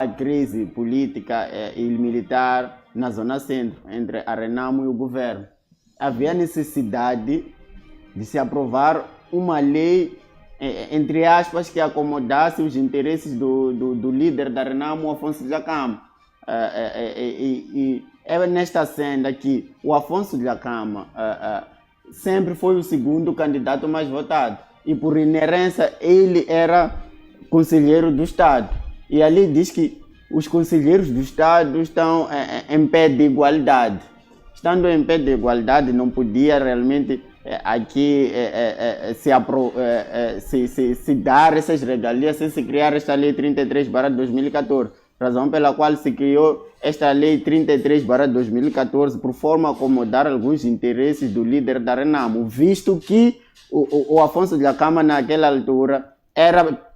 a crise política e militar na zona centro, entre a Renamo e o governo. Havia necessidade de se aprovar uma lei, entre aspas, que acomodasse os interesses do líder da Renamo, Afonso Dhlakama. E é nesta senda que o Afonso Dhlakama sempre foi o segundo candidato mais votado. E por inerência ele era conselheiro do Estado. E ali diz que os conselheiros do Estado estão em pé de igualdade. Estando em pé de igualdade, não podia realmente aqui se dar essas regalias sem se criar esta lei 33/2014. Razão pela qual se criou esta lei 33/2014 por forma a acomodar alguns interesses do líder da Renamo, visto que o Afonso Dhlakama naquela altura era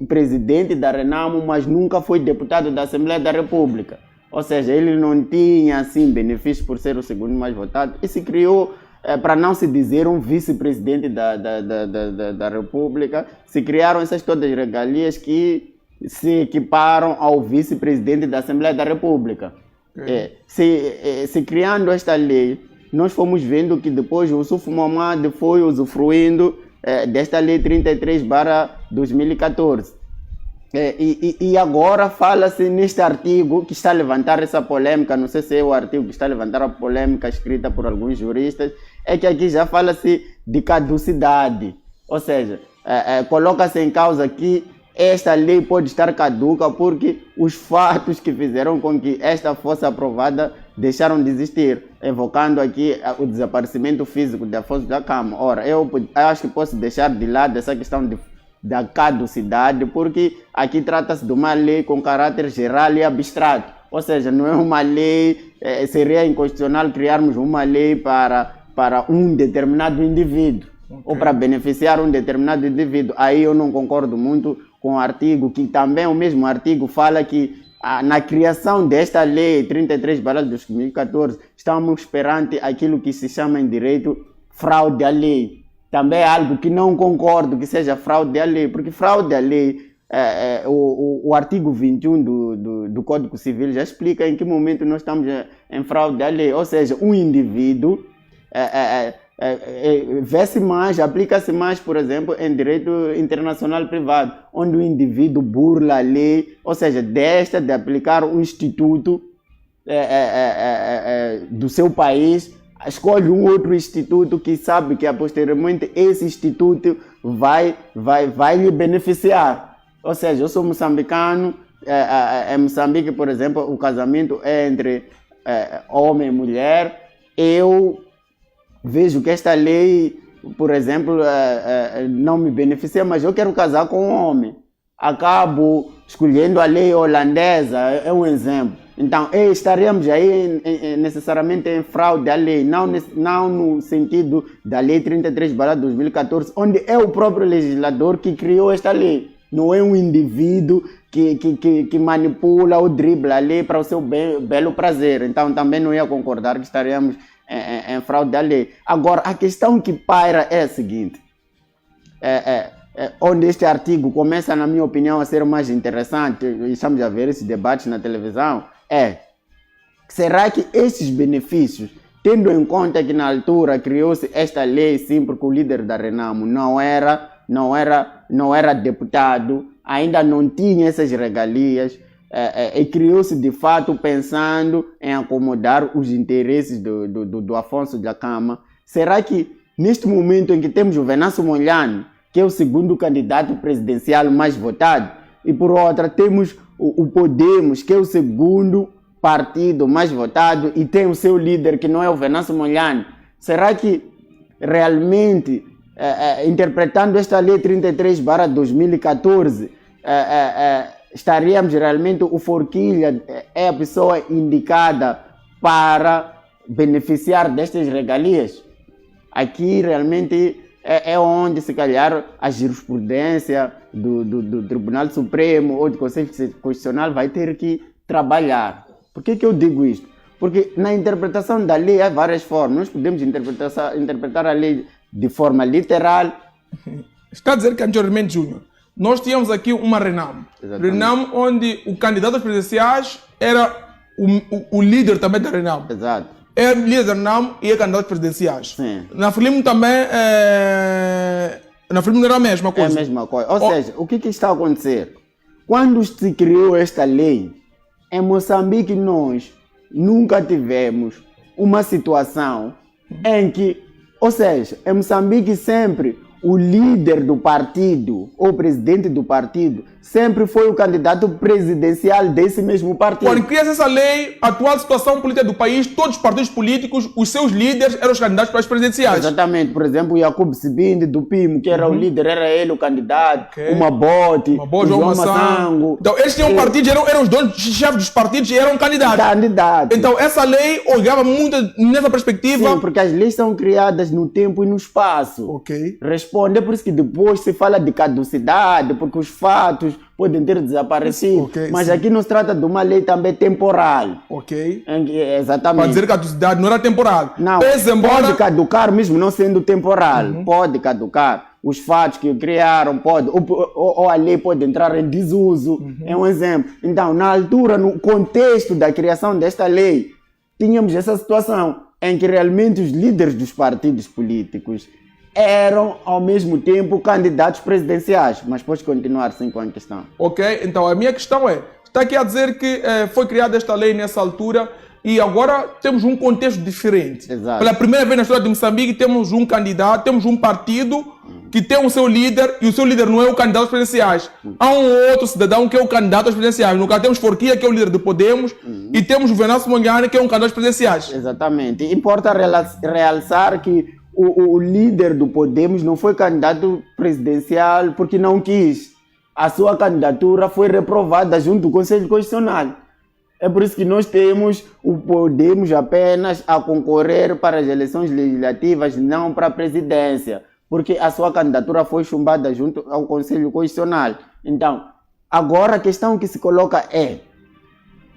presidente da Renamo, mas nunca foi deputado da Assembleia da República. Ou seja, ele não tinha assim benefícios por ser o segundo mais votado e se criou, para não se dizer um vice-presidente da República, se criaram essas todas regalias que se equiparam ao vice-presidente da Assembleia da República. Se criando esta lei, nós fomos vendo que depois o Yusuf Mahamat foi usufruindo desta lei 33/2014. E agora fala-se neste artigo que está a levantar essa polêmica, não sei se é o artigo que está a levantar a polêmica escrita por alguns juristas, é que aqui já fala-se de caducidade, ou seja, coloca-se em causa que esta lei pode estar caduca porque os fatos que fizeram com que esta fosse aprovada deixaram de existir, evocando aqui o desaparecimento físico de Afonso Dhlakama. Ora, eu acho que posso deixar de lado essa questão da caducidade, porque aqui trata-se de uma lei com caráter geral e abstrato, ou seja, não é uma lei, seria inconstitucional criarmos uma lei para um determinado indivíduo, ou para beneficiar um determinado indivíduo. Aí eu não concordo muito com o artigo, que também o mesmo artigo fala que na criação desta lei 33/2014 estamos perante aquilo que se chama em direito fraude à lei. Também é algo que não concordo que seja fraude à lei, porque fraude à lei, o artigo 21 do Código Civil já explica em que momento nós estamos em fraude à lei, ou seja, um indivíduo vê-se mais, aplica-se mais, por exemplo, em direito internacional privado, onde o indivíduo burla a lei, ou seja, deixa de aplicar um instituto do seu país, escolhe um outro instituto que sabe que posteriormente esse instituto vai lhe beneficiar. Ou seja, eu sou moçambicano, em Moçambique, por exemplo, o casamento é entre homem e mulher. Eu vejo que esta lei, por exemplo, não me beneficia, mas eu quero casar com um homem. Acabo escolhendo a lei holandesa, é um exemplo. Então, estaríamos aí necessariamente em fraude à lei, não no sentido da lei 33/2014, onde é o próprio legislador que criou esta lei. Não é um indivíduo que manipula ou dribla a lei para o seu belo prazer. Então, também não ia concordar que estaríamos em fraude à lei. Agora, a questão que paira é a seguinte, onde este artigo começa, na minha opinião, a ser mais interessante, e estamos a ver esse debate na televisão, será que esses benefícios, tendo em conta que na altura criou-se esta lei, sim, porque o líder da Renamo não era deputado, ainda não tinha essas regalias, e criou-se de fato pensando em acomodar os interesses do Afonso Dhlakama. Será que neste momento em que temos o Venancio Mondlane, que é o segundo candidato presidencial mais votado, e por outra temos o Podemos, que é o segundo partido mais votado e tem o seu líder que não é o Venancio Mondlane, será que realmente, interpretando esta lei 33/2014, estaríamos realmente, o Forquilha é a pessoa indicada para beneficiar destas regalias? Aqui realmente é onde, se calhar, a jurisprudência do Tribunal Supremo ou do Conselho Constitucional vai ter que trabalhar. Por que eu digo isto? Porque na interpretação da lei há várias formas. Nós podemos interpretar a lei de forma literal. Está a dizer que anteriormente, Júnior, nós tínhamos aqui uma Renamo. Exatamente. Renamo onde o candidato às presidenciais era o líder também da Renamo. Exato. É líder da Renamo e é candidato às presidenciais. Sim. Na Frelimo também, na Frelimo era a mesma É coisa. a mesma coisa. Ou seja, o que está a acontecer? Quando se criou esta lei, em Moçambique nós nunca tivemos uma situação em que, ou seja, em Moçambique sempre o líder do partido, ou presidente do partido, sempre foi o candidato presidencial desse mesmo partido. Quando cria-se essa lei, a atual situação política do país, todos os partidos políticos, os seus líderes eram os candidatos para as presidenciais. Exatamente. Por exemplo, o Jacob Sibinde do PIM, que era o líder, era ele o candidato. Ok. O Mabote, o João Massango. Então, eles tinham partidos, eram os donos, os chefes dos partidos e eram candidatos. Candidato. Então, essa lei olhava muito nessa perspectiva. Sim, porque as leis são criadas no tempo e no espaço. Ok. Responde, é por isso que depois se fala de caducidade, porque os fatos podem ter desaparecido. Ok, mas sim. aqui não se trata de uma lei também temporal. Ok. Exatamente. Para dizer que a caducidade não era temporal. Não, Pese pode embora... caducar mesmo não sendo temporal. Pode caducar. Os fatos que criaram, pode, ou a lei pode entrar em desuso. É um exemplo. Então, na altura, no contexto da criação desta lei, tínhamos essa situação em que realmente os líderes dos partidos políticos eram, ao mesmo tempo, candidatos presidenciais. Mas pode continuar sim com a questão. Ok, então a minha questão é, está aqui a dizer que foi criada esta lei nessa altura e agora temos um contexto diferente. Exato. Pela primeira vez na história de Moçambique temos um candidato, temos um partido que tem o seu líder e o seu líder não é o candidato aos presidenciais. Há um outro cidadão que é o candidato aos presidenciais. No caso temos Forquilha, que é o líder do Podemos, e temos o Venâncio Mondlane, que é um candidato aos presidenciais. Exatamente. Importa realçar que o líder do Podemos não foi candidato presidencial porque não quis. A sua candidatura foi reprovada junto ao Conselho Constitucional. É por isso que nós temos o Podemos apenas a concorrer para as eleições legislativas, não para a presidência, porque a sua candidatura foi chumbada junto ao Conselho Constitucional. Então, agora a questão que se coloca é,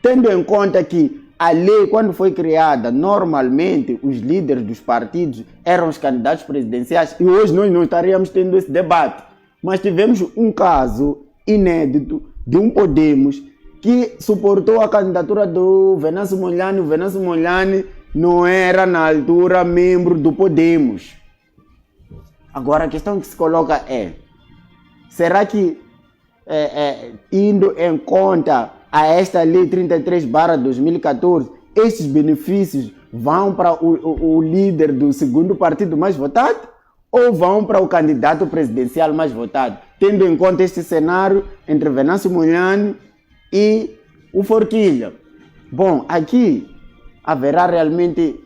tendo em conta que a lei, quando foi criada, normalmente os líderes dos partidos eram os candidatos presidenciais e hoje nós não estaríamos tendo esse debate. Mas tivemos um caso inédito de um Podemos que suportou a candidatura do Venâncio Mondlane. O Venâncio Mondlane não era, na altura, membro do Podemos. Agora, a questão que se coloca é, será que, indo em conta a esta lei 33/2014, estes benefícios vão para o líder do segundo partido mais votado ou vão para o candidato presidencial mais votado? Tendo em conta este cenário entre Venâncio Mondlane e o Forquilha. Bom, aqui haverá realmente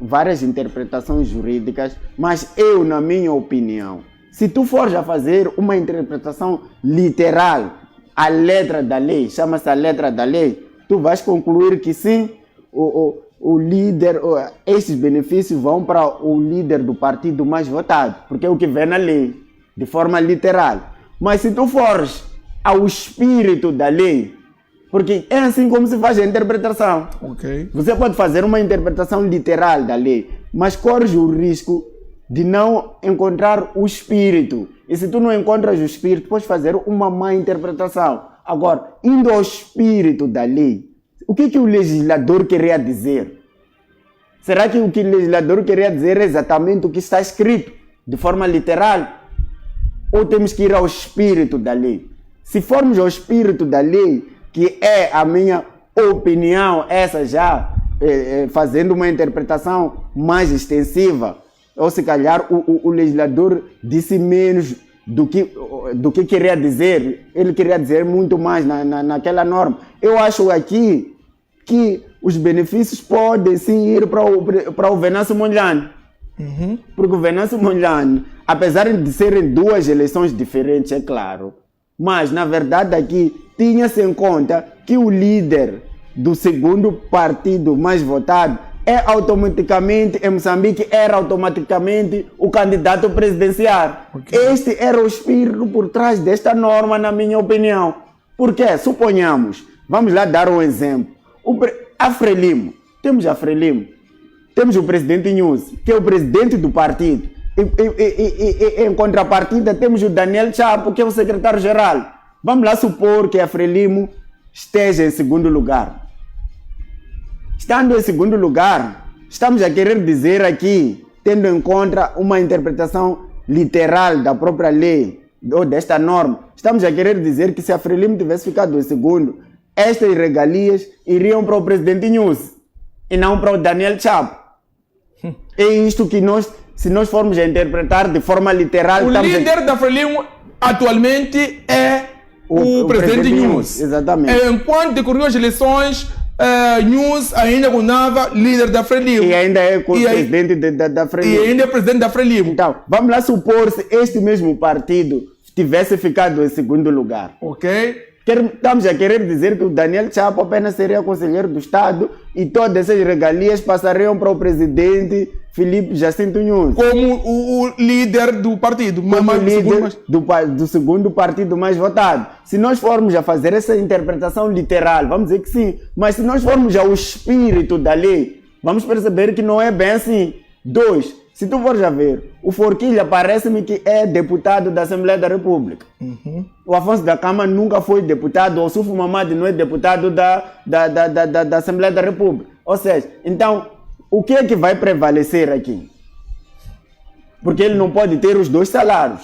várias interpretações jurídicas, mas eu, na minha opinião, se tu fores a fazer uma interpretação literal, a letra da lei, chama-se a letra da lei, tu vais concluir que sim, o líder, esses benefícios vão para o líder do partido mais votado, porque é o que vem na lei, de forma literal. Mas se tu fores ao espírito da lei, porque é assim como se faz a interpretação. Ok. Você pode fazer uma interpretação literal da lei, mas corre o risco de não encontrar o espírito. E se tu não encontras o espírito, podes fazer uma má interpretação. Agora, indo ao espírito da lei, o que o legislador queria dizer? Será que o que o legislador queria dizer é exatamente o que está escrito, de forma literal? Ou temos que ir ao espírito da lei? Se formos ao espírito da lei, que é a minha opinião, essa já fazendo uma interpretação mais extensiva, ou se calhar o legislador disse menos do que queria dizer, ele queria dizer muito mais naquela norma. Eu acho aqui que os benefícios podem sim ir para o Venâncio Mondlane. Porque o Venâncio Mondlane, apesar de serem duas eleições diferentes, é claro, mas na verdade aqui tinha-se em conta que o líder do segundo partido mais votado em Moçambique, era automaticamente o candidato presidencial. Okay. Este era o espírito por trás desta norma, na minha opinião. Porque, suponhamos, vamos lá dar um exemplo. A Frelimo, temos a Frelimo, temos o presidente Inhusi, que é o presidente do partido. Em contrapartida, temos o Daniel Chapo, que é o secretário-geral. Vamos lá supor que a Frelimo esteja em segundo lugar. Estando em segundo lugar, estamos a querer dizer aqui, tendo em conta uma interpretação literal da própria lei, ou desta norma, estamos a querer dizer que se a Frelimo tivesse ficado em segundo, estas regalias iriam para o presidente Inhosse e não para o Daniel Chapo. É isto que nós, se nós formos a interpretar de forma literal... O líder da Frelimo atualmente é o presidente Inhosse. Exatamente. Enquanto decorriam as eleições, Inhosse ainda continuava líder da Frelimo. E ainda é presidente da Frelimo. E ainda é presidente da Frelimo. Então, vamos lá supor se este mesmo partido tivesse ficado em segundo lugar. Ok. Estamos a querer dizer que o Daniel Chapo apenas seria conselheiro do Estado e todas essas regalias passariam para o presidente Filipe Jacinto Inhosse. Como o líder do partido. Como líder do segundo partido mais votado. Se nós formos a fazer essa interpretação literal, vamos dizer que sim. Mas se nós formos ao espírito da lei, vamos perceber que não é bem assim. 2. Se tu fores a ver, o Forquilha parece-me que é deputado da Assembleia da República. O Afonso da Cama nunca foi deputado, o Sufo Mamadi não é deputado da Assembleia da República. Ou seja, então, o que é que vai prevalecer aqui? Porque ele não pode ter os dois salários,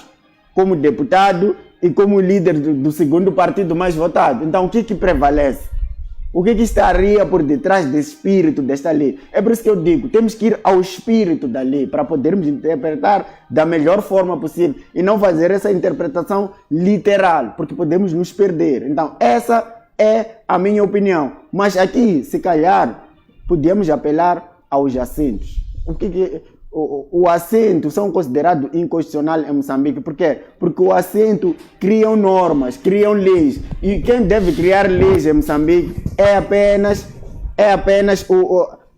como deputado e como líder do segundo partido mais votado. Então, o que prevalece? O que estaria por detrás do espírito desta lei? É por isso que eu digo, temos que ir ao espírito da lei para podermos interpretar da melhor forma possível e não fazer essa interpretação literal, porque podemos nos perder. Então, essa é a minha opinião. Mas aqui, se calhar, podemos apelar aos assentos. O assento são considerados inconstitucionais em Moçambique. Por quê? Porque o assento criam normas, criam leis. E quem deve criar leis em Moçambique é apenas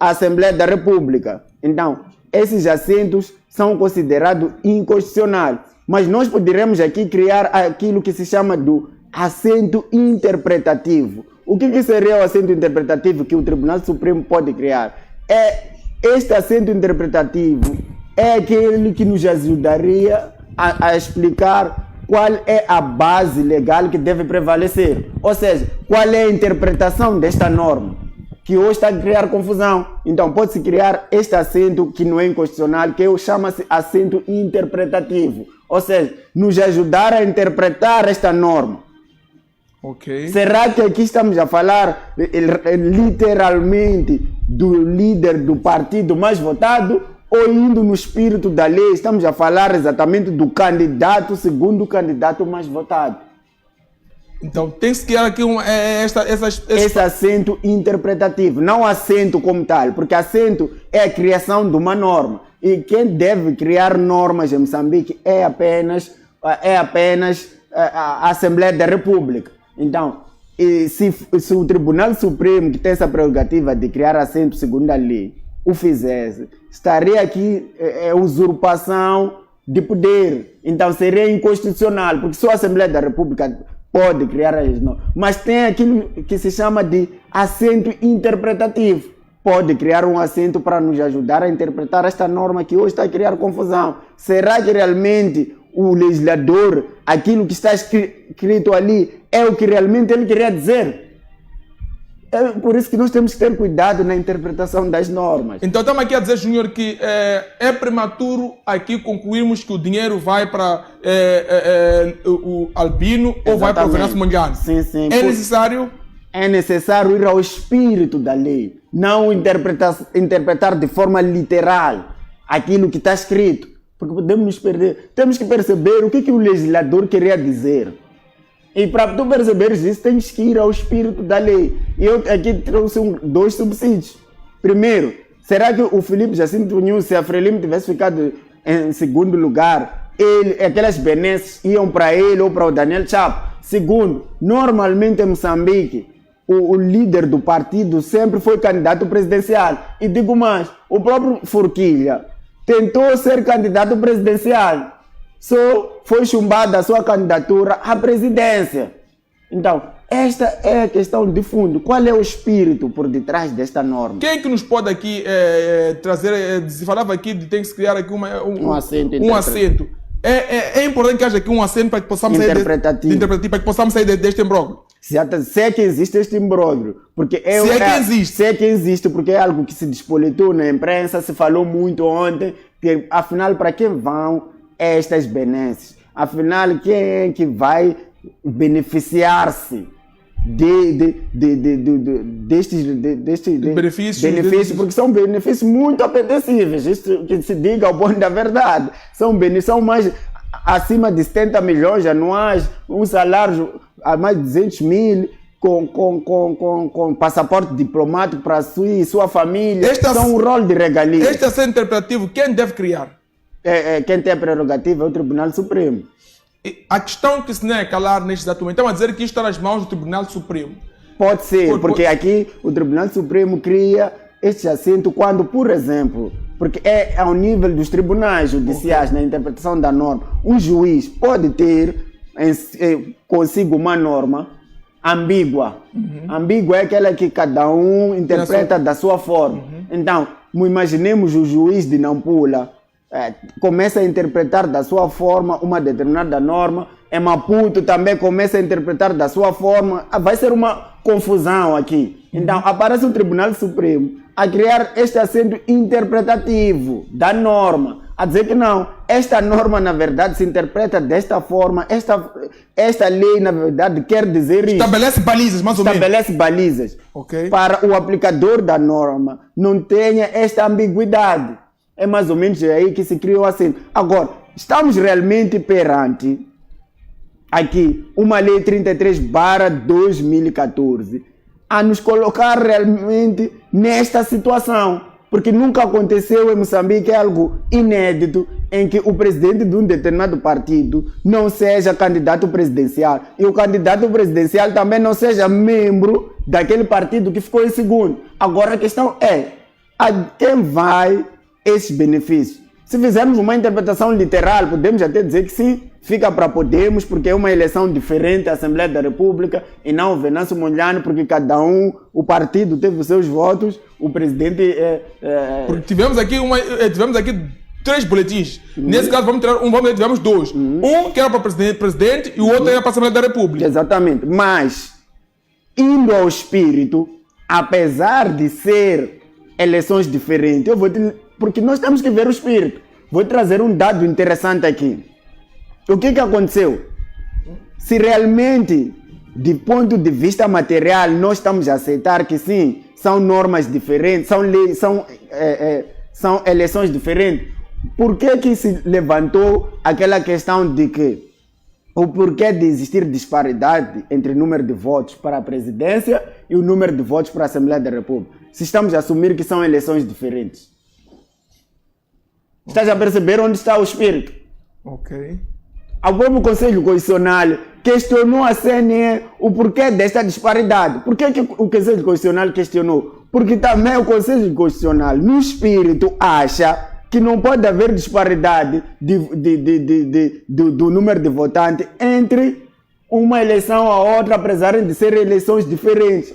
a Assembleia da República. Então, esses assentos são considerados inconstitucionais. Mas nós poderemos aqui criar aquilo que se chama do assento interpretativo. O que seria o assento interpretativo que o Tribunal Supremo pode criar? Este assento interpretativo é aquele que nos ajudaria a explicar qual é a base legal que deve prevalecer. Ou seja, qual é a interpretação desta norma, que hoje está a criar confusão. Então pode-se criar este assento que não é inconstitucional, que chama-se assento interpretativo. Ou seja, nos ajudar a interpretar esta norma. Okay. Será que aqui estamos a falar literalmente do líder do partido mais votado ou indo no espírito da lei? Estamos a falar exatamente do candidato, segundo candidato mais votado. Então tem que se criar aqui esse assento interpretativo, não assento como tal, porque assento é a criação de uma norma. E quem deve criar normas em Moçambique é apenas a Assembleia da República. Então, se o Tribunal Supremo, que tem essa prerrogativa de criar assento segundo a lei, o fizesse, estaria aqui usurpação de poder. Então seria inconstitucional, porque só a Assembleia da República pode criar as normas. Mas tem aquilo que se chama de assento interpretativo. Pode criar um assento para nos ajudar a interpretar esta norma que hoje está a criar confusão. Será que realmente o legislador, aquilo que está escrito ali, é o que realmente ele queria dizer? É por isso que nós temos que ter cuidado na interpretação das normas. Então estamos aqui a dizer, Júnior, que é prematuro aqui concluirmos que o dinheiro vai para o Albino. Exatamente. Ou vai para o Venâncio Mondlane. Sim, sim. É necessário? É necessário ir ao espírito da lei, não interpretar de forma literal aquilo que está escrito. Porque podemos nos perder. Temos que perceber o que o legislador queria dizer. E para tu perceberes isso, tens que ir ao espírito da lei. E eu aqui trouxe dois subsídios. Primeiro, será que o Filipe Jacinto Inhosse, se a Frelimo tivesse ficado em segundo lugar, aquelas benesses iam para ele ou para o Daniel Chapo? Segundo, normalmente em Moçambique, o líder do partido sempre foi candidato presidencial. E digo mais, o próprio Forquilha tentou ser candidato presidencial, só foi chumbada a sua candidatura à presidência. Então, esta é a questão de fundo. Qual é o espírito por detrás desta norma? Quem é que nos pode aqui trazer, se falava aqui de tem que se criar aqui Um assento. um assento. É importante que haja aqui um assento para que possamos Interpretativo. para que possamos sair deste imbróglio. Se é que existe este imbróglio, porque Se é que existe, porque é algo que se despolitou na imprensa, se falou muito ontem, que afinal para quem vão estas benesses? Afinal, quem é que beneficiar-se destes benefícios, porque são benefícios muito apetecíveis, isto que se diga ao bom da verdade, são mais acima de 70 milhões anuais, um salário a mais de 200 mil, com passaporte diplomático para sua família, são um rol de regalias. Este assento interpretativo, quem deve criar? Quem tem a prerrogativa é o Tribunal Supremo. A questão que se não é calar neste exato momento, estamos a dizer que isto está nas mãos do Tribunal Supremo. Pode ser, porque aqui o Tribunal Supremo cria este assento quando, por exemplo, porque é ao nível dos tribunais judiciais, na interpretação da norma, um juiz pode ter consigo uma norma ambígua. Ambígua é aquela que cada um interpreta da sua forma. Então, imaginemos o juiz de Nampula começa a interpretar da sua forma uma determinada norma, em Maputo também começa a interpretar da sua forma, vai ser uma confusão aqui. Então aparece o Tribunal Supremo a criar este assento interpretativo da norma, a dizer que não, esta norma na verdade se interpreta desta forma, esta lei na verdade quer dizer isso. Estabelece balizas, mais ou menos. Estabelece balizas para o aplicador da norma não tenha esta ambiguidade. É mais ou menos aí que se criou assim. Agora, estamos realmente perante aqui uma lei 33/2014 a nos colocar realmente nesta situação. Porque nunca aconteceu em Moçambique, é algo inédito, em que o presidente de um determinado partido não seja candidato presidencial e o candidato presidencial também não seja membro daquele partido que ficou em segundo. Agora a questão é, a quem vai esses benefícios? Se fizermos uma interpretação literal, podemos até dizer que sim, fica para Podemos, porque é uma eleição diferente à Assembleia da República, e não o Venâncio Mondlane, porque o partido teve os seus votos, o presidente... Porque tivemos aqui 3 boletins. Nesse caso, tivemos 2. Um que era para presidente e o outro era para a Assembleia da República. Exatamente. Mas, indo ao espírito, apesar de ser eleições diferentes, porque nós temos que ver o espírito. Vou trazer um dado interessante aqui. O que aconteceu? Se realmente, de ponto de vista material, nós estamos a aceitar que sim, são normas diferentes, são eleições diferentes, por que se levantou aquela questão de que o porquê de existir disparidade entre o número de votos para a presidência e o número de votos para a Assembleia da República? Se estamos a assumir que são eleições diferentes. Estás a perceber onde está o espírito? Ok. O próprio Conselho Constitucional questionou a CNE o porquê desta disparidade. Por que o Conselho Constitucional questionou? Porque também o Conselho Constitucional, no espírito, acha que não pode haver disparidade do número de votantes entre uma eleição a outra, apesar de serem eleições diferentes.